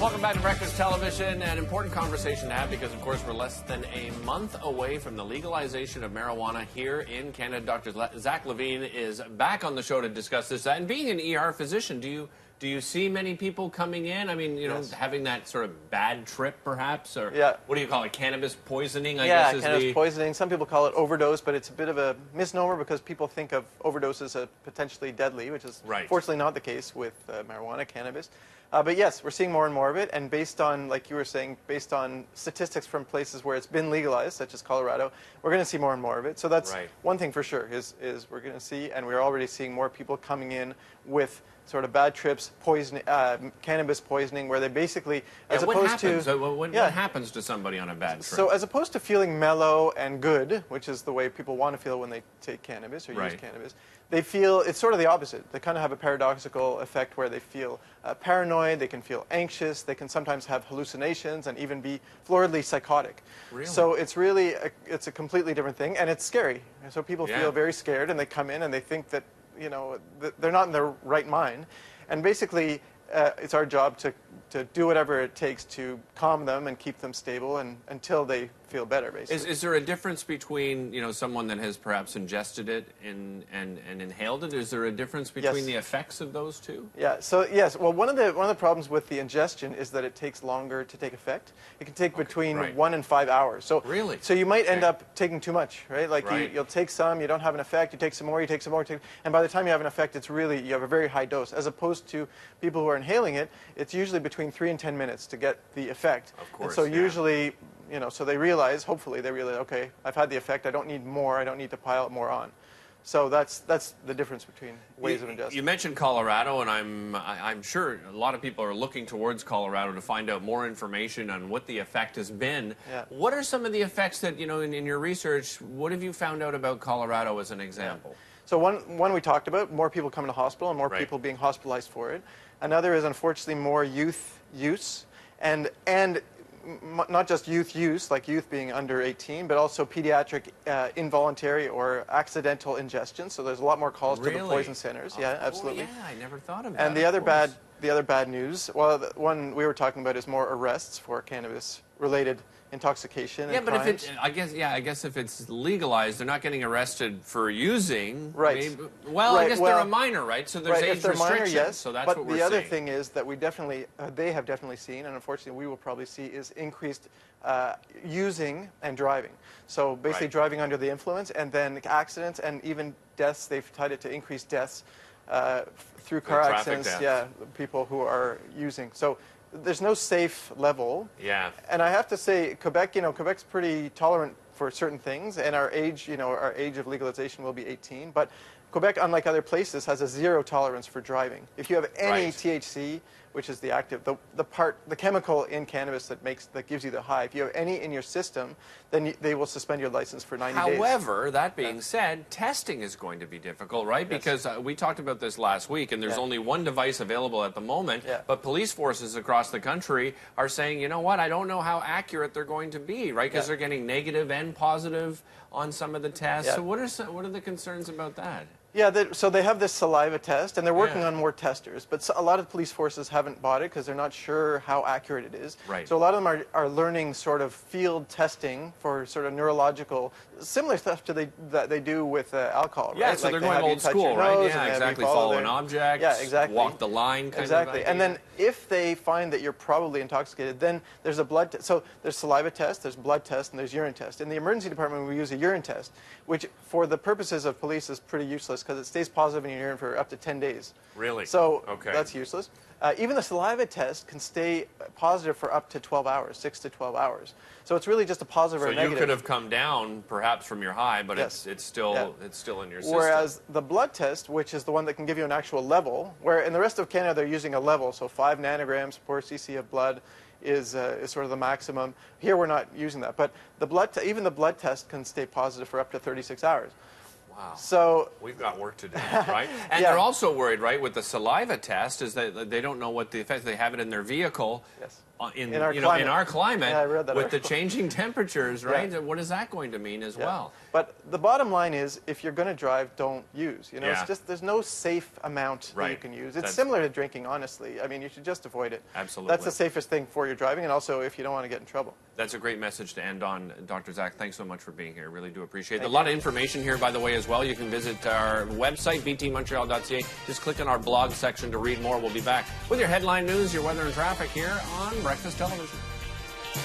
Welcome back to Breakfast Television. An important conversation to have because, of course, we're less than a month away from the legalization of marijuana here in Canada. Dr. Zach Levine is back on the show to discuss this. And being an ER physician, do you see many people coming in? I mean, you know, having that sort of bad trip, perhaps, or what do you call it? Cannabis poisoning, I guess. Cannabis poisoning. Some people call it overdose, but it's a bit of a misnomer because people think of overdoses as potentially deadly, which is fortunately not the case with marijuana, cannabis. But yes, we're seeing more and more of it, and based on, like you were saying, based on statistics from places where it's been legalized, such as Colorado, we're going to see more and more of it. So that's one thing for sure, is we're going to see, and we're already seeing more people coming in with sort of bad trips, cannabis poisoning, where they basically, as opposed to... What happens to somebody on a bad trip? So as opposed to feeling mellow and good, which is the way people want to feel when they take cannabis or use cannabis, they feel, it's sort of the opposite. They kind of have a paradoxical effect where they feel paranoid, they can feel anxious, they can sometimes have hallucinations and even be floridly psychotic. Really? So it's really, it's a completely different thing, and it's scary. So people feel very scared, and they come in and they think that, you know, they're not in their right mind. And basically, it's our job to do whatever it takes to calm them and keep them stable until they feel better, basically. Is there a difference between, you know, someone that has perhaps ingested it and inhaled it? Is there a difference between the effects of those two? Yeah. So yes. Well, one of the problems with the ingestion is that it takes longer to take effect. It can take between 1 and 5 hours. So really, so you might end up taking too much, right? Like you'll take some, you don't have an effect. You take some more, you take some more, and by the time you have an effect, it's really, you have a very high dose. As opposed to people who are inhaling it, it's usually between 3 and 10 minutes to get the effect. Of course. And so usually, you know, so they realize, hopefully they realize, okay, I've had the effect, I don't need more, I don't need to pile more on. So that's the difference between ways of ingesting. You mentioned Colorado, and I'm sure a lot of people are looking towards Colorado to find out more information on what the effect has been. Yeah. What are some of the effects that, you know, in your research, what have you found out about Colorado as an example? Yeah. So one we talked about, more people coming to hospital and more people being hospitalized for it. Another is unfortunately more youth use, and not just youth use, like youth being under 18, but also pediatric involuntary or accidental ingestion. So there's a lot more calls to the poison centers. Yeah, absolutely. Yeah, I never thought of that. And the other bad news, well, the one we were talking about is more arrests for cannabis-related intoxication. Yeah, and but crimes. if it, I guess if it's legalized, they're not getting arrested for using. Right. Maybe, well, I guess they're a minor, right? So there's age if they're restrictions. Minor, yes. So that's but what we're the other seeing. thing is that we definitely, they have definitely seen, and unfortunately we will probably see, is increased using and driving. So basically driving under the influence, and then accidents and even deaths. They've tied it to increased deaths through car accidents. Deaths. Yeah, people who are using. So there's no safe level. Yeah. And I have to say, Quebec, you know, Quebec's pretty tolerant for certain things, and our age, you know, our age of legalization will be 18. But Quebec, unlike other places, has a zero tolerance for driving. If you have any THC, which is the active, the chemical in cannabis that gives you the high, if you have any in your system, then they will suspend your license for 90 days. However, that being said, testing is going to be difficult, right? Because we talked about this last week, and there's only one device available at the moment, but police forces across the country are saying, you know what, I don't know how accurate they're going to be, right? Because they're getting negative and positive on some of the tests. So what are the concerns about that? Yeah, so they have this saliva test, and they're working on more testers. But a lot of police forces haven't bought it because they're not sure how accurate it is. Right. So a lot of them are learning sort of field testing for sort of neurological, similar stuff to that they do with alcohol, right? Yeah, so they're going old school, right? Yeah, exactly. Follow an object, walk the line kind of idea. And then if they find that you're probably intoxicated, then there's a blood test. So there's saliva test, there's blood test, and there's urine test. In the emergency department, we use a urine test, which for the purposes of police is pretty useless because it stays positive in your urine for up to 10 days. Really? So that's useless. Even the saliva test can stay positive for up to 12 hours, 6 to 12 hours. So it's really just a positive or a negative. So you could have come down perhaps from your high, but it's still in your system. Whereas the blood test, which is the one that can give you an actual level, where in the rest of Canada they're using a level, so 5 nanograms per cc of blood is sort of the maximum. Here we're not using that, but even the blood test can stay positive for up to 36 hours. Wow. So we've got work to do, right? And they're also worried, right, with the saliva test, is that they don't know what the effect. They have it in their vehicle. Yes. In our climate, yeah, I read that with the article. changing temperatures, right? Yeah. What is that going to mean as well? But the bottom line is, if you're going to drive, don't use. You know, Yeah. it's just there's no safe amount that you can use. It's similar to drinking, honestly. I mean, you should just avoid it. Absolutely. That's the safest thing for your driving, and also if you don't want to get in trouble. That's a great message to end on, Dr. Zach. Thanks so much for being here. Really do appreciate it. A lot of information here, by the way, as well. You can visit our website, btmontreal.ca. Just click on our blog section to read more. We'll be back with your headline news, your weather and traffic here on Breakfast Television.